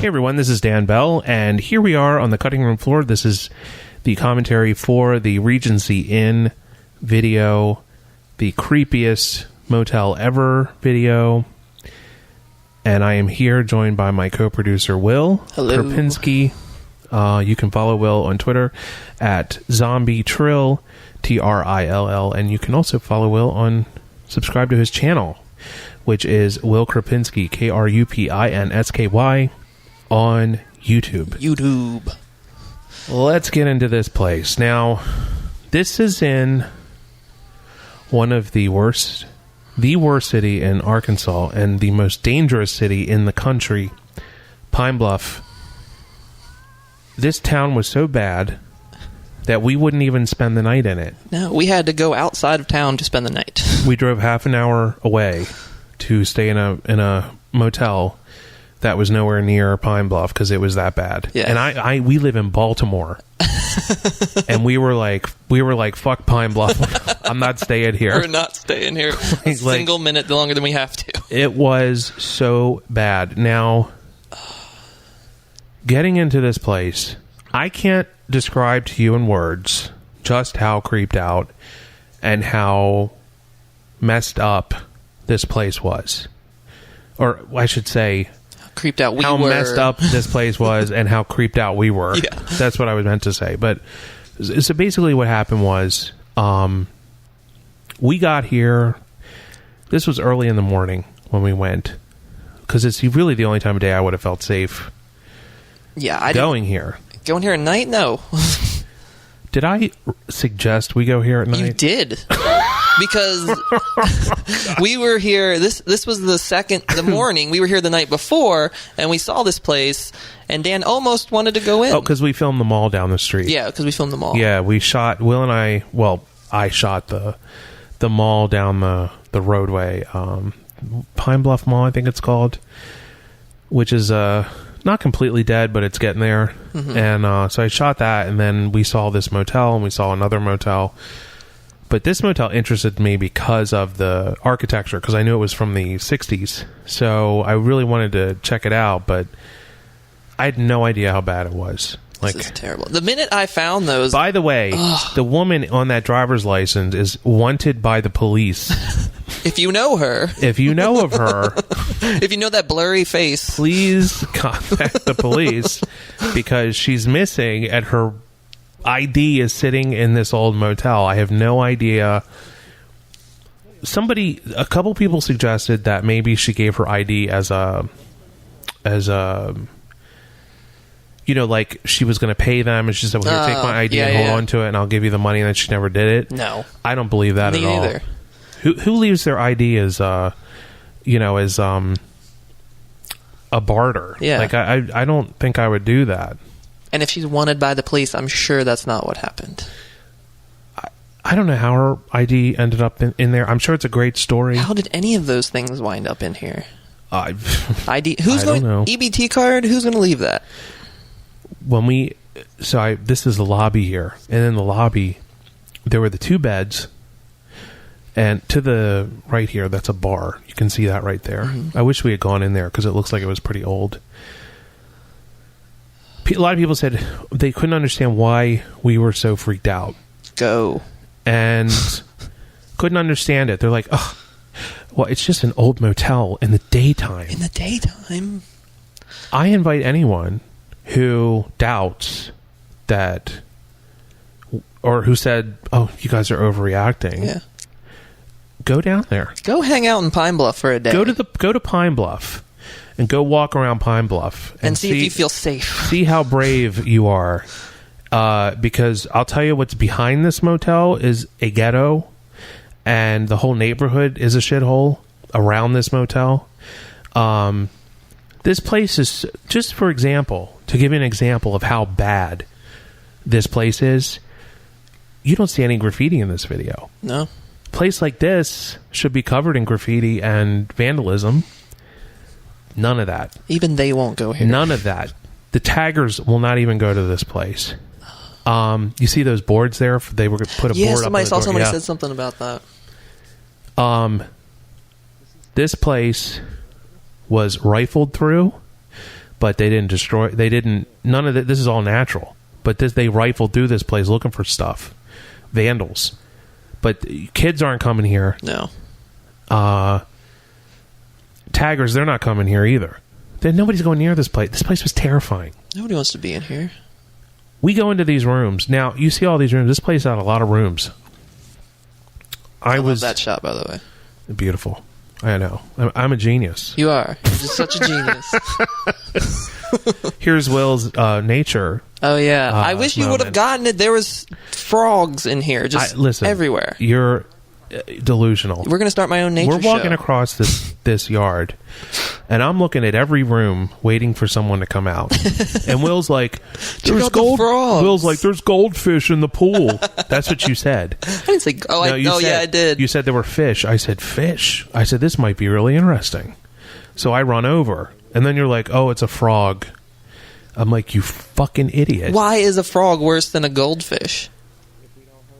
Hey everyone, this is Dan Bell, and here we are on the cutting room floor. This is the commentary for the Regency Inn video, the creepiest motel ever video, and I am here joined by my co-producer Will Krapinski. You can follow Will on Twitter at ZombieTrill, Trill, and you can also follow Will on subscribe to his channel, which is Will Krapinski, Krupinski, on YouTube. Let's get into this place. Now, this is in one of the worst city in Arkansas and the most dangerous city in the country, Pine Bluff. This town was so bad that we wouldn't even spend the night in it. No, we had to go outside of town to spend the night. We drove half an hour away to stay in a motel that was nowhere near Pine Bluff because it was that bad. Yeah. And we live in Baltimore. And we were like, fuck Pine Bluff. I'm not staying here. We're not staying here a single minute longer than we have to. It was so bad. Now, getting into this place, I can't describe to you in words just how creeped out and how messed up this place was. Or I should say, creeped out we how were. Messed up this place was and how creeped out we were. Yeah. That's what I was meant to say. But so basically what happened was we got here. This was early in the morning when we went, because it's really the only time of day I would have felt safe going here. Going here at night? No. Did I suggest we go here at night? You did. Because we were here, this was the morning, we were here the night before, and we saw this place, and Dan almost wanted to go in. Oh, because we filmed the mall down the street. Yeah, because we filmed the mall. Yeah, we shot, I shot the mall down the roadway, Pine Bluff Mall, I think it's called, which is not completely dead, but it's getting there. Mm-hmm. And so I shot that, and then we saw this motel, and we saw another motel. But this motel interested me because of the architecture, because I knew it was from the 60s. So I really wanted to check it out, but I had no idea how bad it was. This is terrible. The minute I found those... By the way, the woman on that driver's license is wanted by the police. If you know her. If you know of her... If you know that blurry face. Please contact the police, because she's missing and her ID is sitting in this old motel. I have no idea. A couple people suggested that maybe she gave her ID as a like she was going to pay them, and she said, well, here, take my ID and hold on to it, and I'll give you the money, and then she never did it. No. I don't believe that at all. Either. Who leaves their ID as a barter? Yeah. Like, I don't think I would do that. And if she's wanted by the police, I'm sure that's not what happened. I don't know how her ID ended up in there. I'm sure it's a great story. How did any of those things wind up in here? ID. I don't know. EBT card? Who's going to leave that? This is the lobby here. And in the lobby, there were the two beds. And to the right here, that's a bar. You can see that right there. Mm-hmm. I wish we had gone in there, because it looks like it was pretty old. A lot of people said they couldn't understand why we were so freaked out. And couldn't understand it. They're like, oh, well, it's just an old motel in the daytime. In the daytime? I invite anyone who doubts that, or who said, oh, you guys are overreacting. Yeah. Go down there. Go hang out in Pine Bluff for a day. Go to Pine Bluff. And go walk around Pine Bluff. And see if you feel safe. See how brave you are. Because I'll tell you what's behind this motel is a ghetto. And the whole neighborhood is a shithole around this motel. This place is, just for example, to give you an example of how bad this place is, you don't see any graffiti in this video. No. A place like this should be covered in graffiti and vandalism. None of that. Even they won't go here. None of that. The taggers will not even go to this place. You see those boards there? They were going to put a board up. Somebody said something about that. This place was rifled through but they didn't destroy. They didn't. None of this is all natural. But they rifled through this place looking for stuff, vandals. But kids aren't coming here. No. Taggers, they're not coming here either. Nobody's going near this place. This place was terrifying. Nobody wants to be in here. We go into these rooms. Now, you see all these rooms. This place had a lot of rooms. I love that shot, by the way. Beautiful. I know. I'm a genius. You are. You're just such a genius. Here's Will's nature. Oh, yeah. I wish you would have gotten it. There was frogs in here, just everywhere. You're delusional. We're going to start my own nature We're walking across this yard, and I'm looking at every room waiting for someone to come out. And Will's like, there's Will's like, there's goldfish in the pool. That's what you said. I didn't say, I did. You said there were fish. I said, fish? I said, this might be really interesting. So I run over, and then you're like, oh, it's a frog. I'm like, you fucking idiot. Why is a frog worse than a goldfish?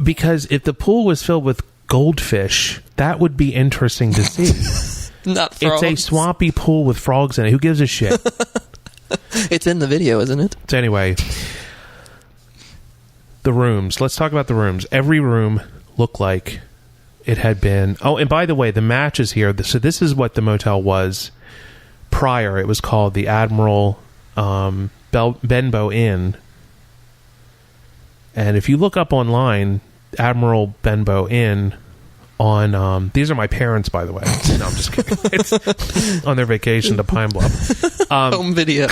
Because if the pool was filled with goldfish, that would be interesting to see. Not frogs. It's a swampy pool with frogs in it. Who gives a shit? It's in the video, isn't it? So anyway, the rooms. Let's talk about the rooms. Every room looked like it had been... Oh, and by the way, the matches here... So this is what the motel was prior. It was called the Admiral Benbow Inn. And if you look up online... Admiral Benbow Inn on these are my parents, by the way. No, I'm just kidding. It's on their vacation to Pine Bluff. Home video.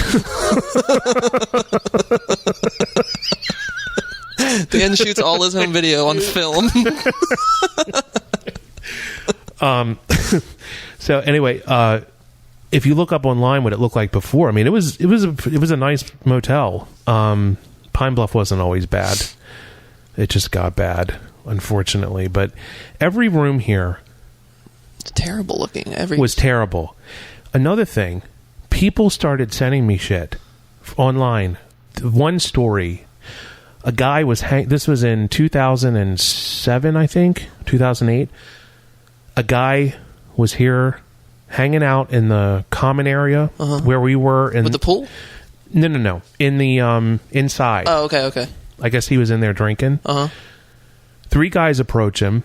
Dan shoots all his home video on film. So anyway, if you look up online what it looked like before, I mean, it was a nice motel. Pine Bluff wasn't always bad. It just got bad, unfortunately. But every room here... It's terrible looking. Was terrible. Another thing, people started sending me shit online. One story, a guy was... This was in 2007, I think, 2008. A guy was here hanging out in the common area where we were. With the pool? No. In the inside. Oh, okay. I guess he was in there drinking. 3 guys approach him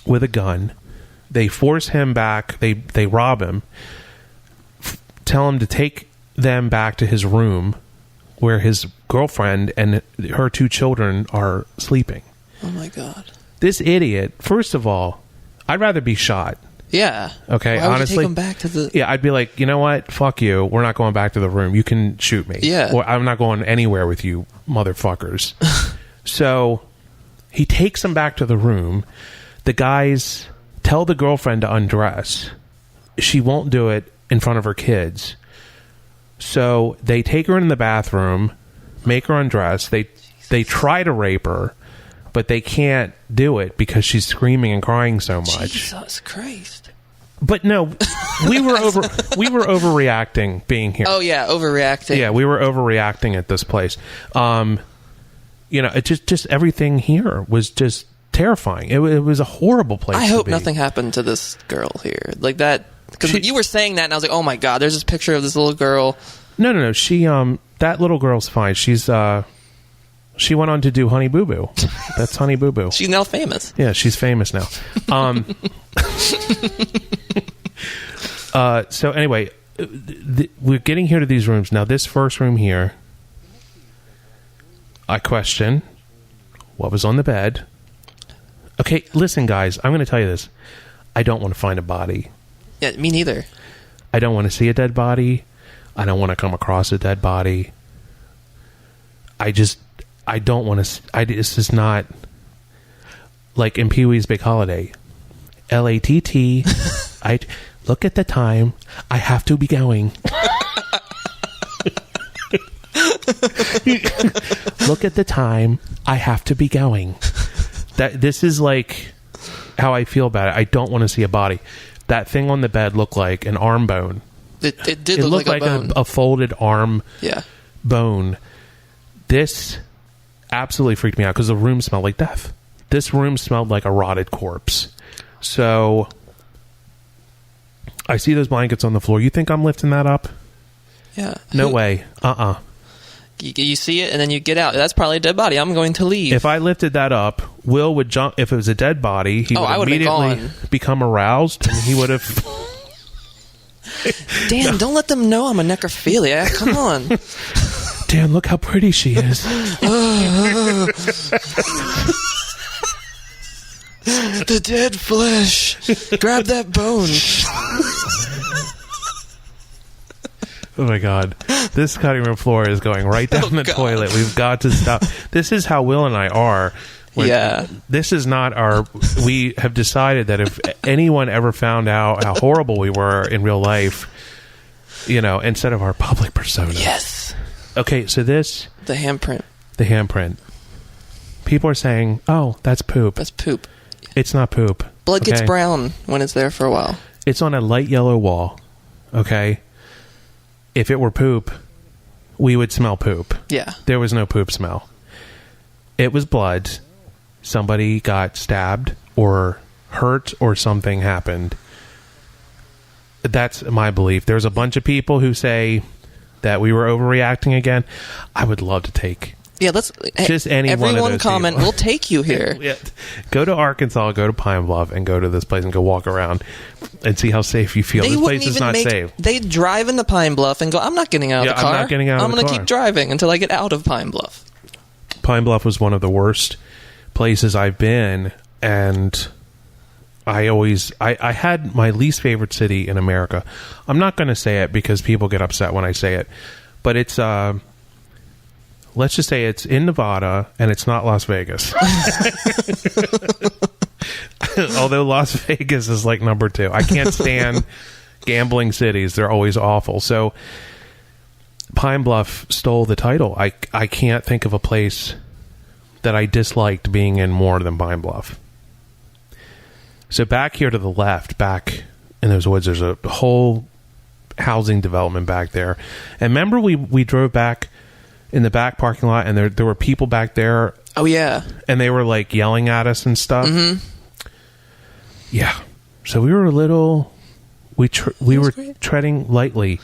with a gun. They force him back. They rob him. Tell him to take them back to his room where his girlfriend and her 2 children are sleeping. Oh, my God. This idiot, first of all, I'd rather be shot. Yeah. Okay, Why would honestly. you take him back to the... Yeah, I'd be like, you know what? Fuck you. We're not going back to the room. You can shoot me. Yeah. Or I'm not going anywhere with you, motherfuckers. So he takes him back to the room. The guys tell the girlfriend to undress. She won't do it in front of her kids. So they take her in the bathroom, make her undress. They try to rape her, but they can't do it because she's screaming and crying so much. Jesus Christ. But no, we were overreacting being here. Oh yeah, overreacting. Yeah, we were overreacting at this place. It just everything here was just terrifying. It was a horrible place. I hope nothing happened to this girl here, like that. Because you were saying that, and I was like, oh my God, there's this picture of this little girl. No. She that little girl's fine. She went on to do Honey Boo Boo. That's Honey Boo Boo. She's now famous. Yeah, she's famous now. So anyway, we're getting here to these rooms. Now, this first room here, I question what was on the bed. Okay, listen, guys, I'm going to tell you this. I don't want to find a body. Yeah, me neither. I don't want to see a dead body. I don't want to come across a dead body. I don't want to... It's just not... Like in Pee-wee's Big Holiday. L-A-T-T. Look at the time. I have to be going. Look at the time. I have to be going. This is like how I feel about it. I don't want to see a body. That thing on the bed looked like an arm bone. It did look like a bone. A folded arm bone. This absolutely freaked me out because the room smelled like death. This room smelled like a rotted corpse. So I see those blankets on the floor. You think I'm lifting that up? Yeah. No way. You see it, and then you get out. That's probably a dead body. I'm going to leave. If I lifted that up, Will would jump. If it was a dead body, he would immediately become aroused, and he would have... Dan, don't let them know I'm a necrophiliac. Come on. Dan, look how pretty she is. The dead flesh. Grab that bone. Oh my God. This cutting room floor is going right down the toilet. We've got to stop. This is how Will and I are. This is not our... We have decided that if anyone ever found out how horrible we were in real life, instead of our public persona. Yes. Okay, so this... The handprint. The handprint. People are saying, oh, that's poop. That's poop. It's not poop. Blood gets brown when it's there for a while. It's on a light yellow wall. Okay? If it were poop, we would smell poop. Yeah. There was no poop smell. It was blood. Somebody got stabbed or hurt or something happened. That's my belief. There's a bunch of people who say that we were overreacting again. I would love to take... Yeah, let's... Just any one of those comment. people. We'll take you here. Yeah. Go to Arkansas, go to Pine Bluff, and go to this place and go walk around and see how safe you feel. This place is not safe. They drive into Pine Bluff and go, I'm not getting out of the car. I'm not getting out of the car. I'm going to keep driving until I get out of Pine Bluff. Pine Bluff was one of the worst places I've been, and I had my least favorite city in America. I'm not going to say it because people get upset when I say it, but it's let's just say it's in Nevada, and it's not Las Vegas. Although Las Vegas is like number 2. I can't stand gambling cities. They're always awful. So Pine Bluff stole the title. I can't think of a place that I disliked being in more than Pine Bluff. So back here to the left, back in those woods, there's a whole housing development back there. And remember we drove back in the back parking lot, and there were people back there. Oh, yeah. And they were, like, yelling at us and stuff. Mm-hmm. Yeah. So we were a little... We were treading lightly.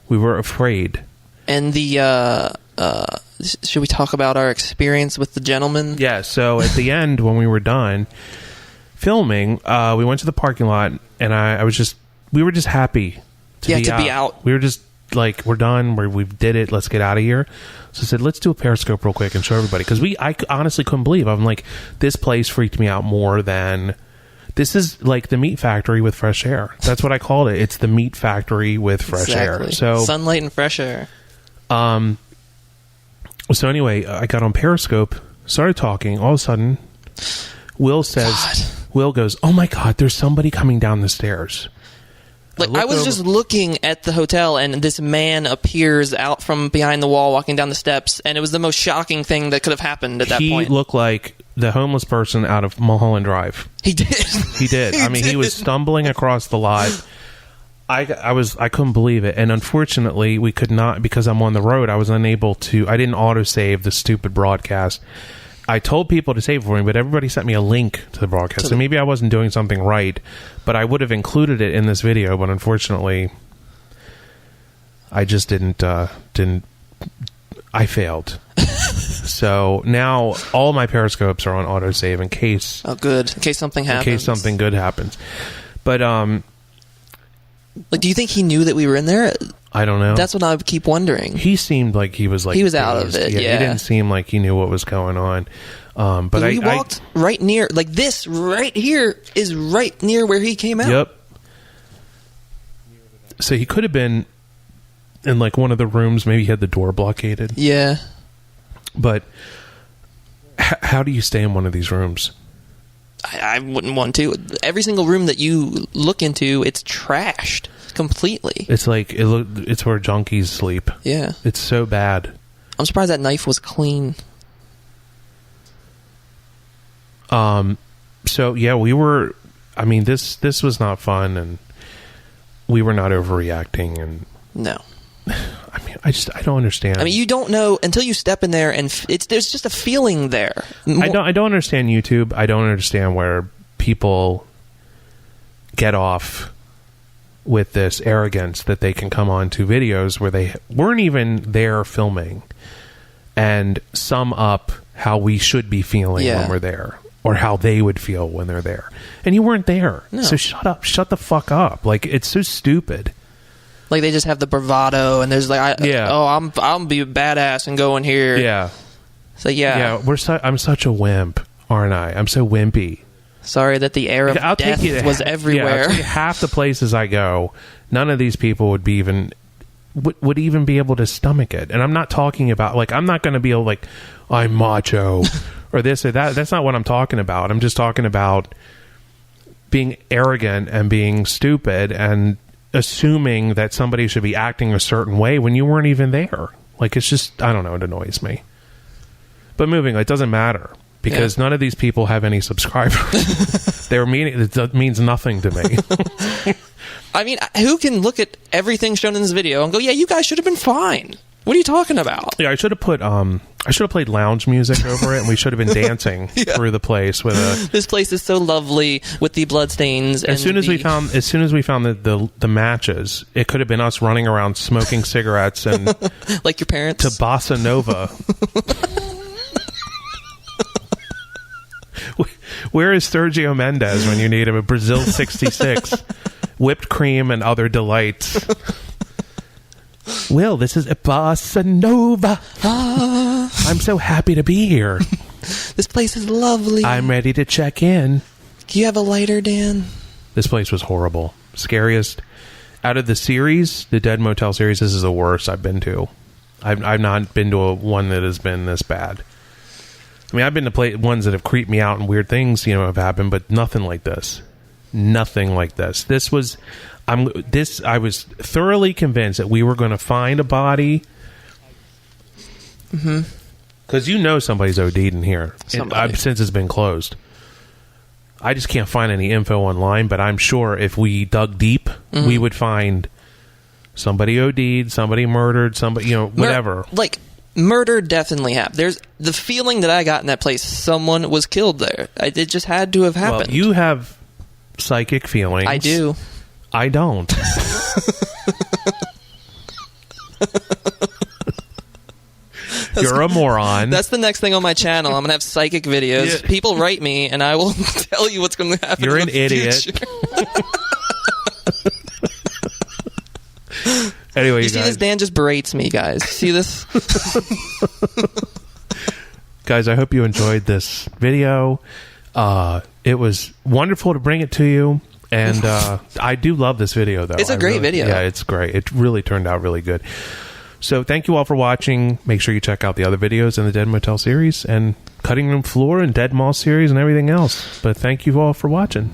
We were afraid. And the... should we talk about our experience with the gentleman? Yeah, so at the end, when we were done filming, we went to the parking lot, and we were just happy to be out. We were just like, we're done, we did it, let's get out of here. So I said, let's do a Periscope real quick and show everybody, because I honestly couldn't believe. I'm like, this place freaked me out more than... This is like the meat factory with fresh air. That's what I called it. It's the meat factory with fresh air. So sunlight and fresh air. So anyway, I got on Periscope, started talking. All of a sudden, Will goes, "Oh my God, there's somebody coming down the stairs." Like, I was just looking at the hotel, and this man appears out from behind the wall, walking down the steps, and it was the most shocking thing that could have happened at that point. He looked like the homeless person out of Mulholland Drive. He did. He did. I mean, he was stumbling across the lot. I couldn't believe it, and unfortunately, we could not, because I'm on the road. I was unable to. I didn't autosave the stupid broadcast. I told people to save it for me, but everybody sent me a link to the broadcast. So maybe I wasn't doing something right, but I would have included it in this video. But unfortunately, I just didn't. I failed. So now all my Periscopes are on autosave in case. Oh, good. In case something happens. In case something good happens. But like, do you think he knew that we were in there? I don't know. That's what I keep wondering. He seemed like he was out of it. Yeah, he didn't seem like he knew what was going on. But we walked right near, like, this right here is right near where he came out. Yep. So he could have been in like one of the rooms. Maybe he had the door blockaded. Yeah. But how do you stay in one of these rooms? I wouldn't want to. Every single room that you look into, it's trashed completely. It's like it's where junkies sleep. Yeah, it's so bad. I'm surprised that knife was clean. So yeah, we were. I mean, this was not fun, and we were not overreacting. And no, I mean, I don't understand. I mean, you don't know until you step in there, and there's just a feeling there. I don't understand YouTube. I don't understand where people get off with this arrogance that they can come onto videos where they weren't even there filming and sum up how we should be feeling when we're there, or how they would feel when they're there. And you weren't there. No. So shut up. Shut the fuck up. Like, it's so stupid. Like, they just have the bravado, and there's like, I'm be a badass and go in here. Yeah. So, yeah. I'm such a wimp, aren't I? I'm so wimpy. Sorry that the air of death was everywhere. Yeah, I'll tell you, half the places I go, none of these people would even be able to stomach it. And I'm not talking about, like, I'm not going to be able, like, I'm macho or this or that. That's not what I'm talking about. I'm just talking about being arrogant and being stupid and assuming that somebody should be acting a certain way when you weren't even there. Like, it's just, I don't know, it annoys me. But moving, it doesn't matter because none of these people have any subscribers. It means nothing to me. I mean, who can look at everything shown in this video and go, yeah, you guys should have been fine. What are you talking about? Yeah, I should have played lounge music over it, and we should have been dancing through the place with a. This place is so lovely with the bloodstains. As soon as we found the matches, it could have been us running around smoking cigarettes and like your parents to bossa nova. Where is Sergio Mendes when you need him? Brazil '66, whipped cream and other delights. Will, this is a bossa nova. I'm so happy to be here. This place is lovely. I'm ready to check in. Do you have a lighter, Dan? This place was horrible. Scariest. Out of the series, the Dead Motel series, this is the worst I've been to. I've not been to one that has been this bad. I mean, I've been to ones that have creeped me out and weird things, have happened, but nothing like this. Nothing like this. I was thoroughly convinced that we were going to find a body. Mm-hmm. Because somebody's OD'd in here since it's been closed. I just can't find any info online, but I'm sure if we dug deep, we would find somebody OD'd, somebody murdered, somebody, whatever. Murder definitely happened. There's the feeling that I got in that place. Someone was killed there. It just had to have happened. Well, you have psychic feelings. I do. I don't. You're a moron. That's the next thing on my channel. I'm going to have psychic videos. Yeah. People write me, and I will tell you what's going to happen. You're an idiot. Anyway, you see this? Dan just berates me, guys. See this? Guys, I hope you enjoyed this video. It was wonderful to bring it to you. And I do love this video, though. It's a great video. Yeah, it's great. It really turned out really good. So thank you all for watching. Make sure you check out the other videos in the Dead Motel series and Cutting Room Floor and Dead Mall series and everything else. But thank you all for watching.